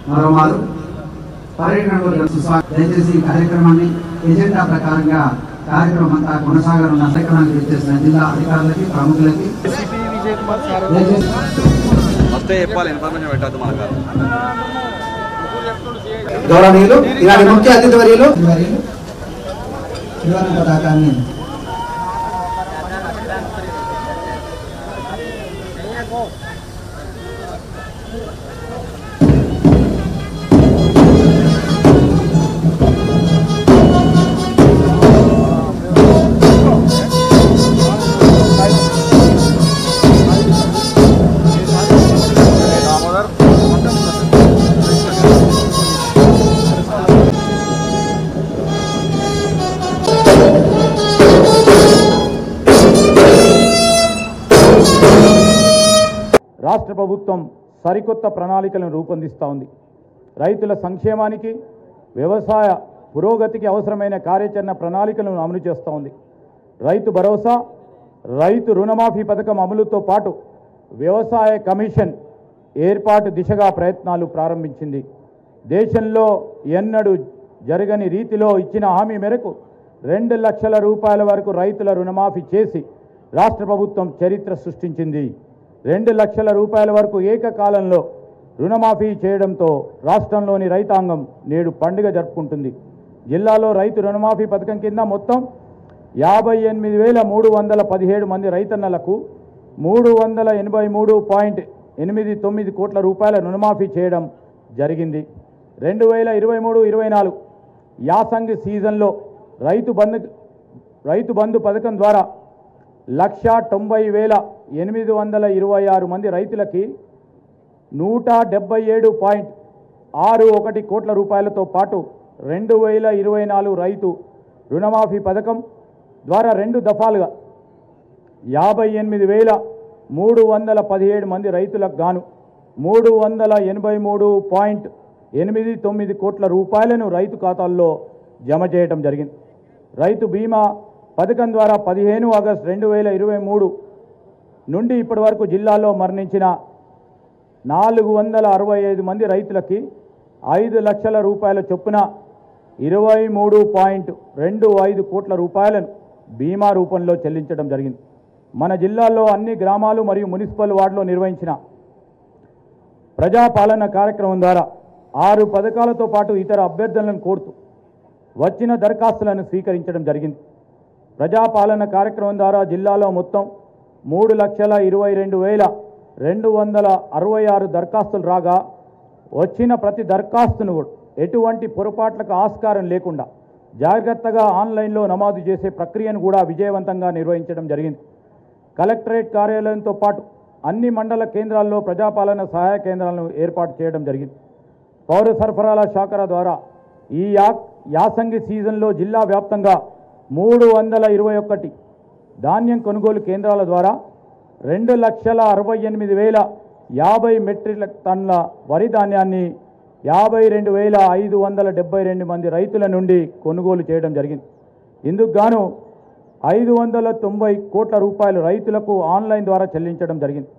మరోమారు పర్యటన దయచేసి ఈ కార్యక్రమాన్ని ఎజెండా ప్రకారంగా కార్యక్రమం అంతా కొనసాగనున్న కార్యక్రమానికి విచ్చేసిన జిల్లా అధికారులకి ప్రముఖులకి గౌరవనీయులు ఇలాంటి ముఖ్య అతిథి వర్యులు పతాకాన్ని రాష్ట్ర ప్రభుత్వం సరికొత్త ప్రణాళికలను రూపొందిస్తూ ఉంది. రైతుల సంక్షేమానికి వ్యవసాయ పురోగతికి అవసరమైన కార్యాచరణ ప్రణాళికలను అమలు చేస్తూ ఉంది. రైతు భరోసా, రైతు రుణమాఫీ పథకం అమలుతో పాటు వ్యవసాయ కమిషన్ ఏర్పాటు దిశగా ప్రయత్నాలు ప్రారంభించింది. దేశంలో ఎన్నడూ జరగని రీతిలో ఇచ్చిన హామీ మేరకు 2 లక్షల రూపాయల వరకు రైతుల రుణమాఫీ చేసి రాష్ట్ర ప్రభుత్వం చరిత్ర సృష్టించింది. 2 లక్షల రూపాయల వరకు ఏకకాలంలో రుణమాఫీ చేయడంతో రాష్ట్రంలోని రైతాంగం నేడు పండుగ జరుపుకుంటుంది. జిల్లాలో రైతు రుణమాఫీ పథకం కింద మొత్తం 58,317 మంది రైతన్నలకు 383.89 కోట్ల రూపాయల రుణమాఫీ చేయడం జరిగింది. 2023-24 యాసంగి సీజన్లో రైతు బంధు పథకం ద్వారా 1,90,826 మంది రైతులకి 177.61 కోట్ల రూపాయలతో పాటు 2024 రైతు రుణమాఫీ పథకం ద్వారా 2 దఫాలుగా 58,317 మంది రైతులకు గాను 383.89 కోట్ల రూపాయలను రైతు ఖాతాల్లో జమ చేయడం జరిగింది. రైతు బీమా పథకం ద్వారా 15 ఆగస్టు 2023 నుండి ఇప్పటి వరకు జిల్లాలో మరణించిన 465 మంది రైతులకి 5 లక్షల రూపాయల చొప్పున 23.25 కోట్ల రూపాయలను బీమా రూపంలో చెల్లించడం జరిగింది. మన జిల్లాలో అన్ని గ్రామాలు మరియు మున్సిపల్ వార్డులో నిర్వహించిన ప్రజాపాలన కార్యక్రమం ద్వారా 6 పథకాలతో పాటు ఇతర అభ్యర్థులను కోరుతూ వచ్చిన దరఖాస్తులను స్వీకరించడం జరిగింది. ప్రజాపాలన కార్యక్రమం ద్వారా జిల్లాలో మొత్తం 3,22,266 దరఖాస్తులు రాగా వచ్చిన ప్రతి దరఖాస్తును కూడా ఎటువంటి పొరపాట్లకు ఆస్కారం లేకుండా జాగ్రత్తగా ఆన్లైన్లో నమోదు చేసే ప్రక్రియను కూడా విజయవంతంగా నిర్వహించడం జరిగింది. కలెక్టరేట్ కార్యాలయంతో పాటు అన్ని మండల కేంద్రాల్లో ప్రజాపాలన సహాయ కేంద్రాలను ఏర్పాటు చేయడం జరిగింది. పౌర సరఫరాల శాఖ ద్వారా ఈ యాసంగి సీజన్లో జిల్లా వ్యాప్తంగా 321 ధాన్యం కొనుగోలు కేంద్రాల ద్వారా 2,68,050 మెట్రిక్ టన్నుల వరి ధాన్యాన్ని 52,572 మంది రైతుల నుండి కొనుగోలు చేయడం జరిగింది. ఇందుకు గాను 590 కోట్ల రూపాయలు రైతులకు ఆన్లైన్ ద్వారా చెల్లించడం జరిగింది.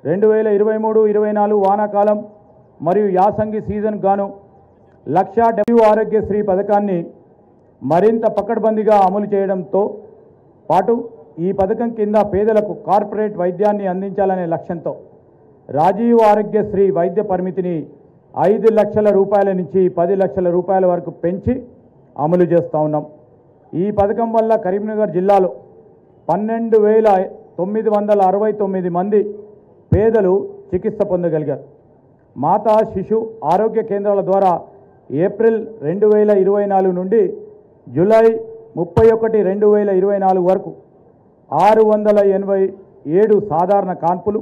2023-24 వానాకాలం మరియు యాసంగి సీజన్ గాను 1,70,000 ఆరోగ్యశ్రీ పథకాన్ని మరింత పకడ్బందీగా అమలు చేయడంతో పాటు ఈ పథకం కింద పేదలకు కార్పొరేట్ వైద్యాన్ని అందించాలనే లక్ష్యంతో రాజీవ్ ఆరోగ్యశ్రీ వైద్య పరిమితిని 5 లక్షల రూపాయల నుంచి 10 లక్షల రూపాయల వరకు పెంచి అమలు చేస్తూ ఉన్నాం. ఈ పథకం వల్ల కరీంనగర్ జిల్లాలో 12,969 మంది పేదలు చికిత్స పొందగలిగారు. మాతా శిశు ఆరోగ్య కేంద్రాల ద్వారా ఏప్రిల్ 2024 నుండి జూలై 31, 2024 వరకు 687 సాధారణ కాన్పులు,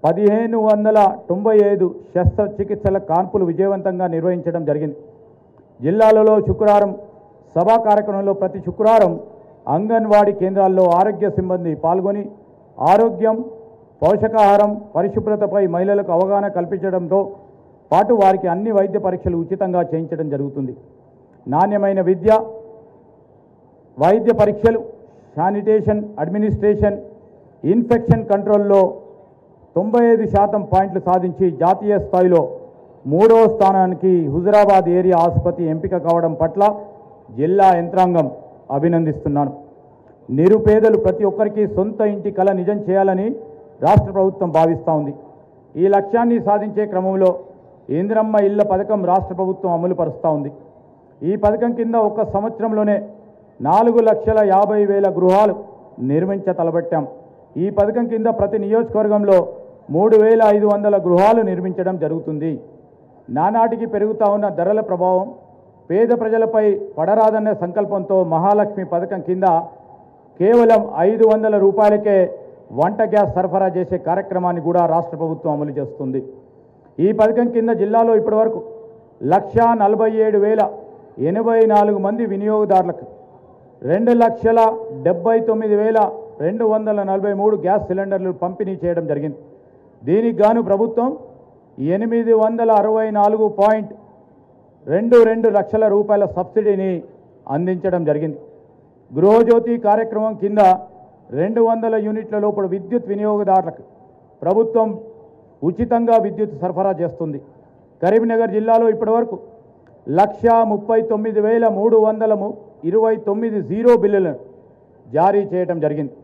1,595 శస్త్రచికిత్సల కాన్పులు విజయవంతంగా నిర్వహించడం జరిగింది. జిల్లాలలో శుక్రవారం సభా కార్యక్రమంలో ప్రతి శుక్రవారం అంగన్వాడీ కేంద్రాల్లో ఆరోగ్య సిబ్బంది పాల్గొని ఆరోగ్యం, పోషకాహారం, పరిశుభ్రతపై మహిళలకు అవగాహన కల్పించడంతో పాటు వారికి అన్ని వైద్య పరీక్షలు ఉచితంగా చేయించడం జరుగుతుంది. నాణ్యమైన విద్య, వైద్య పరీక్షలు, శానిటేషన్, అడ్మినిస్ట్రేషన్, ఇన్ఫెక్షన్ కంట్రోల్లో 95% పాయింట్లు సాధించి జాతీయ స్థాయిలో 3వ స్థానానికి హుజురాబాద్ ఏరియా ఆసుపత్రి ఎంపిక కావడం పట్ల జిల్లా యంత్రాంగం అభినందిస్తున్నాను. నిరుపేదలు ప్రతి ఒక్కరికి సొంత ఇంటి కల నిజం చేయాలని రాష్ట్ర ప్రభుత్వం భావిస్తూ ఉంది. ఈ లక్ష్యాన్ని సాధించే క్రమంలో ఇందిరమ్మ ఇళ్ల పథకం రాష్ట్ర ప్రభుత్వం అమలు పరుస్తూ ఉంది. ఈ పథకం కింద ఒక్క సంవత్సరంలోనే 4,50,000 గృహాలు నిర్మించ తలబెట్టాం. ఈ పథకం కింద ప్రతి నియోజకవర్గంలో 3,500 గృహాలు నిర్మించడం జరుగుతుంది. నానాటికి పెరుగుతూ ఉన్న ధరల ప్రభావం పేద ప్రజలపై పడరాదన్న సంకల్పంతో మహాలక్ష్మి పథకం కింద కేవలం 500 రూపాయలకే వంట గ్యాస్ సరఫరా చేసే కార్యక్రమాన్ని కూడా రాష్ట్ర ప్రభుత్వం అమలు చేస్తుంది. ఈ పథకం కింద జిల్లాలో ఇప్పటివరకు 1,47,084 మంది వినియోగదారులకు 2,79,243 గ్యాస్ సిలిండర్లు పంపిణీ చేయడం జరిగింది. దీనికి గాను ప్రభుత్వం 864.22 లక్షల రూపాయల సబ్సిడీని అందించడం జరిగింది. గృహజ్యోతి కార్యక్రమం కింద 200 యూనిట్ల లోపల విద్యుత్ వినియోగదారులకు ప్రభుత్వం ఉచితంగా విద్యుత్ సరఫరా చేస్తుంది. కరీంనగర్ జిల్లాలో ఇప్పటివరకు 1,39,329 జీరో బిల్లులను జారీ చేయడం జరిగింది.